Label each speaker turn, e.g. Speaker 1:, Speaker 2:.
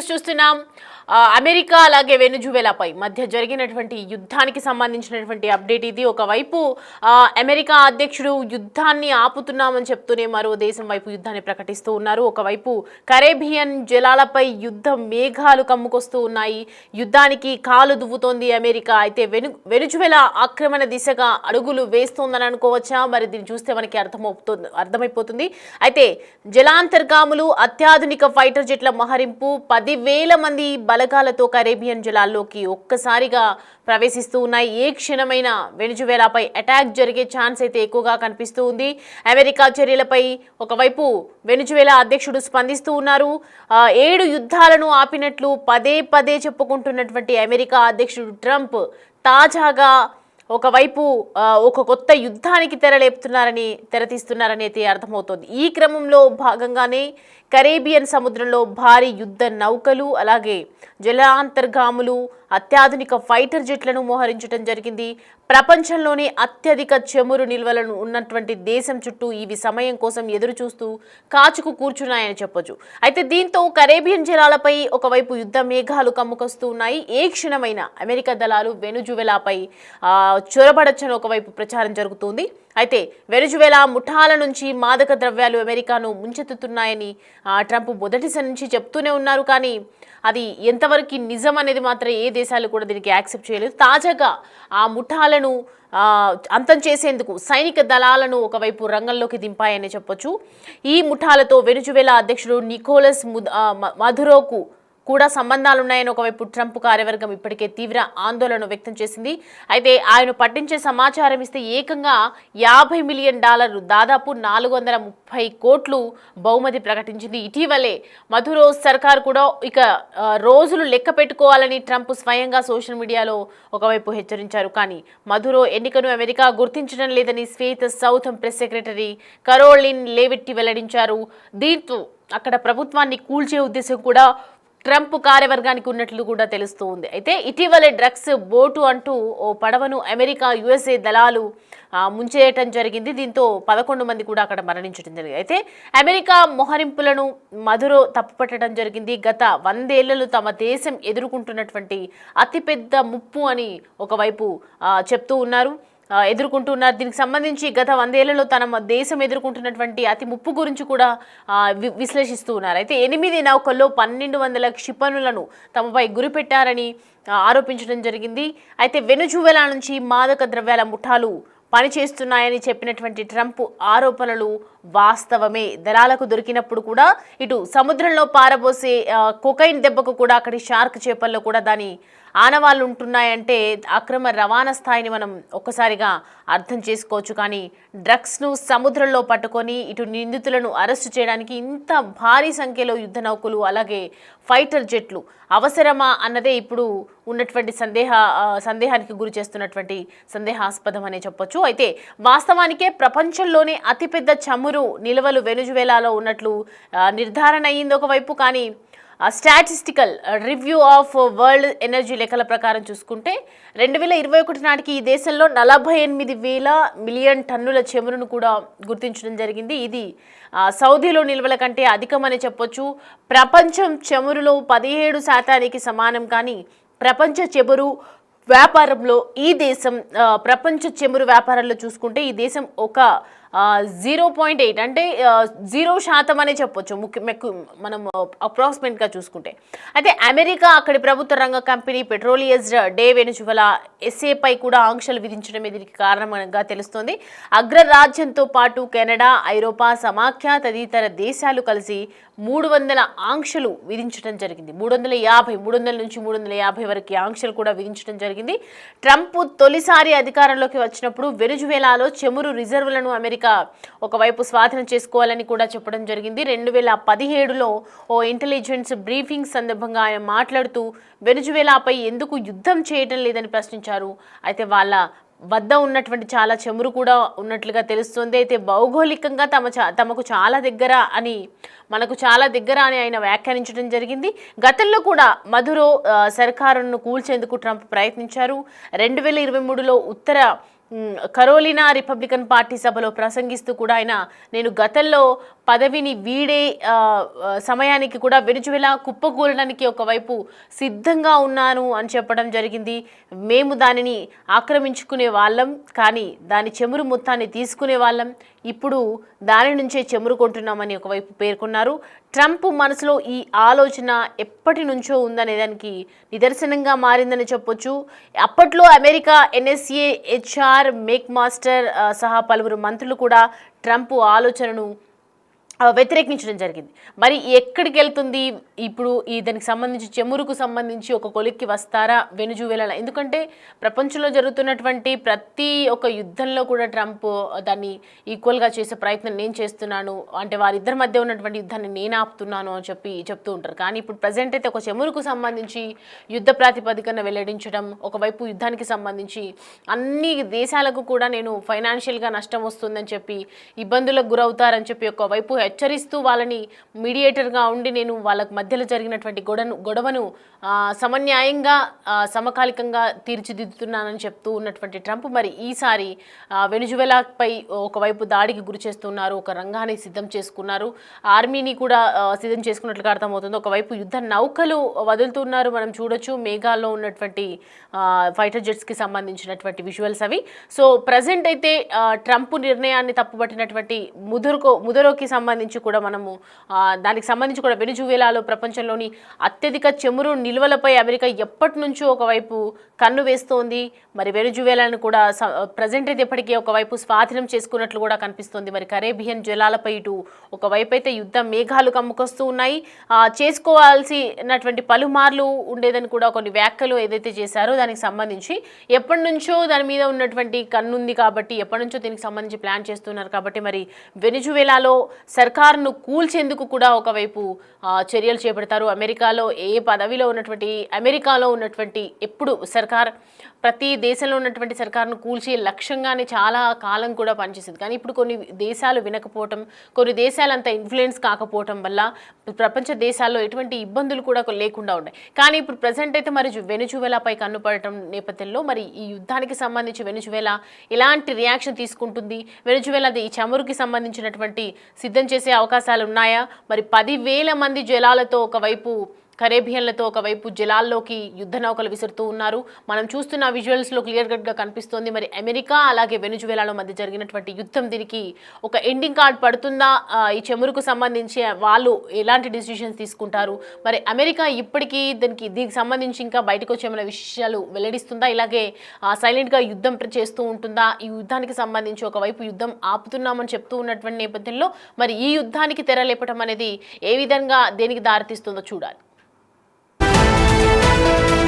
Speaker 1: News చూస్తున్నాం. America అలాగే వెనుజువేలాపై మధ్య జరిగినటువంటి యుద్ధానికి సంబంధించినటువంటి అప్డేట్ ఇది. ఒకవైపు అమెరికా అధ్యక్షుడు యుద్ధాన్ని ఆపుతున్నామని చెప్తూనే మరో దేశం వైపు యుద్ధాన్ని ప్రకటిస్తూ ఉన్నారు. ఒకవైపు కరేబియన్ జలాలపై యుద్ధ మేఘాలు కమ్ముకొస్తూ ఉన్నాయి. యుద్ధానికి కాలు దువ్వుతోంది అమెరికా. అయితే వెనుజువేలా ఆక్రమణ దిశగా అడుగులు వేస్తోందని అనుకోవచ్చా? మరి దీన్ని చూస్తే మనకి అర్థమైపోతుంది. అయితే జలాంతర్గాములు, అత్యాధునిక ఫైటర్ జెట్ల మహరింపు, 10,000 మంది బలగాలతో కరేబియన్ జలాల్లోకి ఒక్కసారిగా ప్రవేశిస్తూ ఉన్నాయి. ఏ క్షణమైన వెనుజువేలాపై అటాక్ జరిగే ఛాన్స్ అయితే ఎక్కువగా కనిపిస్తూ ఉంది. అమెరికా చర్యలపై ఒకవైపు వెనుజువేలా అధ్యక్షుడు స్పందిస్తూ ఉన్నారు. 7 యుద్ధాలను ఆపినట్లు పదే పదే చెప్పుకుంటున్నటువంటి అమెరికా అధ్యక్షుడు ట్రంప్ తాజాగా ఒకవైపు ఒక కొత్త యుద్ధానికి తెరతీస్తున్నారని అయితే అర్థమవుతోంది. ఈ క్రమంలో భాగంగానే కరేబియన్ సముద్రంలో భారీ యుద్ధ నౌకలు, అలాగే జలాంతర్గాములు, అత్యాధునిక ఫైటర్ జెట్లను మోహరించడం జరిగింది. ప్రపంచంలోనే అత్యధిక చమురు నిల్వలను ఉన్నటువంటి దేశం చుట్టూ ఇవి సమయం కోసం ఎదురు చూస్తూ కాచుకు కూర్చున్నాయని చెప్పొచ్చు. అయితే దీంతో కరేబియన్ జలాలపై ఒకవైపు యుద్ధ మేఘాలు కమ్ముకొస్తూ ఉన్నాయి. ఏ క్షణమైన అమెరికా దళాలు వెనుజువేలాపై చొరబడచ్చని ఒకవైపు ప్రచారం జరుగుతుంది. అయితే వెనుజువేలా ముఠాల నుంచి మాదక ద్రవ్యాలు అమెరికాను ముంచెత్తుతున్నాయని ట్రంప్ మొదటిసారి నుంచి చెప్తూనే ఉన్నారు. కానీ అది ఎంతవరకు నిజం అనేది మాత్రం ఏ దేశాలు కూడా దీనికి యాక్సెప్ట్ చేయలేదు. తాజాగా ఆ ముఠాలను అంతం చేసేందుకు సైనిక దళాలను ఒకవైపు రంగంలోకి దింపాయని చెప్పొచ్చు. ఈ ముఠాలతో వెనుజువేలా అధ్యక్షుడు నికోలస్ మదురోకు కూడా సంబంధాలున్నాయని ఒకవైపు ట్రంప్ కార్యవర్గం ఇప్పటికే తీవ్ర ఆందోళన వ్యక్తం చేసింది. అయితే ఆయన పట్టించే సమాచారం ఇస్తే ఏకంగా $50 మిలియన్, దాదాపు 430 కోట్లు బహుమతి ప్రకటించింది. ఇటీవలే మధురో సర్కార్ కూడా ఇక రోజులు లెక్క పెట్టుకోవాలని ట్రంప్ స్వయంగా సోషల్ మీడియాలో ఒకవైపు హెచ్చరించారు. కానీ మధురో ఎన్నికను అమెరికా గుర్తించడం లేదని శ్వేత సౌథం ప్రెస్ సెక్రటరీ కరోలిన్ లెవిట్ వెల్లడించారు. దీంతో అక్కడ ప్రభుత్వాన్ని కూల్చే ఉద్దేశం కూడా ట్రంప్ కార్యవర్గానికి ఉన్నట్లు కూడా తెలుస్తూ ఉంది. అయితే ఇటీవలే డ్రగ్స్ బోటు అంటూ ఓ పడవను అమెరికా USA దళాలు ముంచేయటం జరిగింది. దీంతో 11 మంది కూడా అక్కడ మరణించడం జరిగింది. అయితే అమెరికా మోహరింపులను మధురో తప్పుపట్టడం జరిగింది. గత 100 ఏళ్లలో తమ దేశం ఎదుర్కొంటున్నటువంటి అతిపెద్ద ముప్పు అని ఒకవైపు చెప్తూ ఉన్నారు. దీనికి సంబంధించి గత 100 ఏళ్లలో తన దేశం ఎదుర్కొంటున్నటువంటి అతి ముప్పు గురించి కూడా విశ్లేషిస్తూ ఉన్నారు. అయితే 8 నౌకల్లో 1200 క్షిపణులను తమపై గురిపెట్టారని ఆరోపించడం జరిగింది. అయితే వెనుజువేలా నుంచి మాదక ద్రవ్యాల ముఠాలు పనిచేస్తున్నాయని చెప్పినటువంటి ట్రంప్ ఆరోపణలు వాస్తవమే. దళాలకు దొరికినప్పుడు కూడా ఇటు సముద్రంలో పారబోసే కొకైన్ దెబ్బకు కూడా అక్కడి షార్క్ చేపల్లో కూడా దాని ఆనవాళ్ళు ఉంటున్నాయంటే అక్రమ రవాణా స్థాయిని మనం ఒక్కసారిగా అర్థం చేసుకోవచ్చు. కానీ డ్రగ్స్ను సముద్రంలో పట్టుకొని ఇటు నిందితులను అరెస్టు చేయడానికి ఇంత భారీ సంఖ్యలో యుద్ధ నౌకలు, అలాగే ఫైటర్ జెట్లు అవసరమా అన్నదే ఇప్పుడు ఉన్నటువంటి సందేహానికి గురి చేస్తున్నటువంటి సందేహాస్పదం అనే చెప్పొచ్చు. అయితే వాస్తవానికే ప్రపంచంలోనే అతిపెద్ద చమురు నిల్వలు వెనుజువేలాలో ఉన్నట్లు నిర్ధారణ అయ్యింది ఒకవైపు. కానీ statistical review of world energy లెక్కల ప్రకారం చూసుకుంటే 2021 నాటికి ఈ దేశంలో 48,000 మిలియన్ టన్నుల చమురును కూడా గుర్తించడం జరిగింది. ఇది సౌదీలో నిల్వల కంటే అధికమని చెప్పొచ్చు. ప్రపంచం చమురులో 17% సమానం. కానీ ప్రపంచ చమురు వ్యాపారంలో ఈ దేశం ప్రపంచ చమురు వ్యాపారంలో చూసుకుంటే ఈ దేశం ఒక 0.8 అంటే 0% అనే చెప్పొచ్చు మనం అప్రాక్సిమేట్గా చూసుకుంటే. అయితే అమెరికా అక్కడి ప్రభుత్వ రంగ కంపెనీ పెట్రోలియస్ డే వెనుజువేలా SA కూడా ఆంక్షలు విధించడమే దీనికి కారణంగా తెలుస్తోంది. అగ్రరాజ్యంతో పాటు కెనడా, ఐరోపా సమాఖ్య తదితర దేశాలు కలిసి 300 ఆంక్షలు విధించడం జరిగింది. 300 నుంచి 350 వరకు ఆంక్షలు కూడా విధించడం జరిగింది. ట్రంప్ తొలిసారి అధికారంలోకి వచ్చినప్పుడు వెనుజువేలాలో చమురు రిజర్వులను అమెరికా ఒకవైపు స్వాధీనం చేసుకోవాలని కూడా చెప్పడం జరిగింది. 2017లో ఓ ఇంటెలిజెన్స్ బ్రీఫింగ్ సందర్భంగా ఆయన మాట్లాడుతూ వెనుజువేలాపై ఎందుకు యుద్ధం చేయడం లేదని ప్రశ్నించారు. అయితే వాళ్ళ వద్ద ఉన్నటువంటి చాలా చమురు కూడా ఉన్నట్లుగా తెలుస్తుంది. అయితే భౌగోళికంగా తమకు చాలా దగ్గర అని మనకు చాలా దగ్గర అని ఆయన వ్యాఖ్యానించడం జరిగింది. గతంలో కూడా మధురో సర్కారును కూల్చేందుకు ట్రంప్ ప్రయత్నించారు. 2023లో ఉత్తర కరోలినా రిపబ్లికన్ పార్టీ సభలో ప్రసంగిస్తూ కూడా ఆయన నేను గతంలో పదవిని వీడే సమయానికి కూడా వెనుజువేలా కుప్పకూలడానికి ఒకవైపు సిద్ధంగా ఉన్నాను అని చెప్పడం జరిగింది. మేము దానిని ఆక్రమించుకునే వాళ్ళం, కానీ దాని చెమురు మొత్తాన్ని తీసుకునే వాళ్ళం, ఇప్పుడు దాని నుంచే చెమురు కొంటున్నామని ఒకవైపు పేర్కొన్నారు. ట్రంప్ మనసులో ఈ ఆలోచన ఎప్పటి నుంచో ఉందనే దానికి నిదర్శనంగా మారిందని చెప్పొచ్చు. అప్పట్లో America NSA HR make master సహా పలువురు మంత్రులు కూడా ట్రంప్ ఆలోచనను వ్యతిరేకించడం జరిగింది. మరి ఎక్కడికి వెళ్తుంది ఇప్పుడు దానికి సంబంధించి చెమురుకు సంబంధించి ఒక కొలిక్కి వస్తారా వెనుజువేలా? ఎందుకంటే ప్రపంచంలో జరుగుతున్నటువంటి ప్రతి ఒక్క యుద్ధంలో కూడా ట్రంప్ దాన్ని ఈక్వల్గా చేసే ప్రయత్నం నేను చేస్తున్నాను, అంటే వారిద్దరి మధ్య ఉన్నటువంటి యుద్ధాన్ని నేను ఆపుతున్నాను అని చెప్తూ ఉంటారు. కానీ ఇప్పుడు ప్రజెంట్ అయితే ఒక చెమురుకు సంబంధించి యుద్ధ ప్రాతిపదికన వెల్లడించడం, ఒకవైపు యుద్ధానికి సంబంధించి అన్ని దేశాలకు కూడా నేను ఫైనాన్షియల్గా నష్టం వస్తుందని చెప్పి ఇబ్బందులకు గురవుతారని చెప్పి ఒకవైపు హెచ్చరిస్తూ వాళ్ళని మీడియేటర్గా ఉండి నేను వాళ్ళకు మధ్యలో జరిగినటువంటి గొడవను సమన్యాయంగా సమకాలికంగా తీర్చిదిద్దుతున్నానని చెప్తూ ఉన్నటువంటి ట్రంప్ మరి ఈసారి వెనుజువేలాపై ఒకవైపు దాడికి గురి చేస్తున్నారు, ఒక రంగాన్ని సిద్ధం చేసుకున్నారు, ఆర్మీని కూడా సిద్ధం చేసుకున్నట్లుగా అర్థమవుతుంది. ఒకవైపు యుద్ధ నౌకలు వదులుతున్నారు, మనం చూడొచ్చు మేఘాల్లో ఉన్నటువంటి ఫైటర్ జెట్స్కి సంబంధించినటువంటి విజువల్స్ అవి. సో ప్రజెంట్ అయితే ట్రంప్ నిర్ణయాన్ని తప్పుపట్టినటువంటి ముదరోకి సంబంధించి కూడా మనము దానికి సంబంధించి కూడా వెనుజువేలాలో ప్రపంచంలోని అత్యధిక చెమురు నిల్వలపై అమెరికా ఎప్పటి నుంచో ఒకవైపు కన్ను వేస్తోంది. మరి వెనుజువేలాను కూడా ప్రజెంట్ అయితే ఎప్పటికీ ఒకవైపు స్వాధీనం చేసుకున్నట్లు కూడా కనిపిస్తోంది. మరి కరేబియన్ జలాలపై ఇటు ఒకవైపు అయితే యుద్ధ మేఘాలు కమ్ముకొస్తూ ఉన్నాయి. చేసుకోవాల్సినటువంటి పలుమార్లు ఉండేదని కూడా కొన్ని వ్యాఖ్యలు ఏదైతే చేశారో దానికి సంబంధించి ఎప్పటి నుంచో దాని మీద ఉన్నటువంటి కన్నుంది కాబట్టి ఎప్పటి నుంచో దీనికి సంబంధించి ప్లాన్ చేస్తున్నారు కాబట్టి మరి వెనుజువేలాలో సర్కారును కూల్చేందుకు కూడా ఒకవైపు చర్యలు చేపడతారు. అమెరికాలో ఎప్పుడు సర్కార్ ప్రతి దేశంలో ఉన్నటువంటి సర్కారును కూల్చే లక్ష్యంగానే చాలా కాలం కూడా పనిచేసింది. కానీ ఇప్పుడు కొన్ని దేశాలు వినకపోవటం, కొన్ని దేశాలు అంత ఇన్ఫ్లుయెన్స్ కాకపోవటం వల్ల ప్రపంచ దేశాల్లో ఎటువంటి ఇబ్బందులు కూడా లేకుండా ఉన్నాయి. కానీ ఇప్పుడు ప్రజెంట్ అయితే మరి వెనుజువేలాపై కన్నుపడటం నేపథ్యంలో మరి ఈ యుద్ధానికి సంబంధించి వెనుజువేలా ఎలాంటి రియాక్షన్ తీసుకుంటుంది, వెనుజువేలా ఈ చమురుకి సంబంధించినటువంటి సిద్ధం చేసే అవకాశాలు ఉన్నాయా? మరి 10,000 మంది జలాలతో ఒకవైపు కరేబియన్లతో ఒకవైపు జలాల్లోకి యుద్ధ నౌకలు విసురుతూ ఉన్నారు. మనం చూస్తున్న విజువల్స్లో క్లియర్ కట్గా కనిపిస్తోంది. మరి అమెరికా అలాగే వెనుజువేలాలో మధ్య జరిగినటువంటి యుద్ధం దీనికి ఒక ఎండింగ్ కార్డ్ పడుతుందా? ఈ చెమురుకు సంబంధించి వాళ్ళు ఎలాంటి డిసిషన్స్ తీసుకుంటారు? మరి అమెరికా ఇప్పటికీ దీనికి సంబంధించి ఇంకా బయటకు వచ్చేమైనా విషయాలు వెల్లడిస్తుందా? ఇలాగే సైలెంట్గా యుద్ధం చేస్తూ ఉంటుందా? ఈ యుద్ధానికి సంబంధించి ఒకవైపు యుద్ధం ఆపుతున్నామని చెప్తూ ఉన్నటువంటి నేపథ్యంలో మరి ఈ యుద్ధానికి తెరలేపటం అనేది ఏ విధంగా దేనికి దారితీస్తుందో చూడాలి.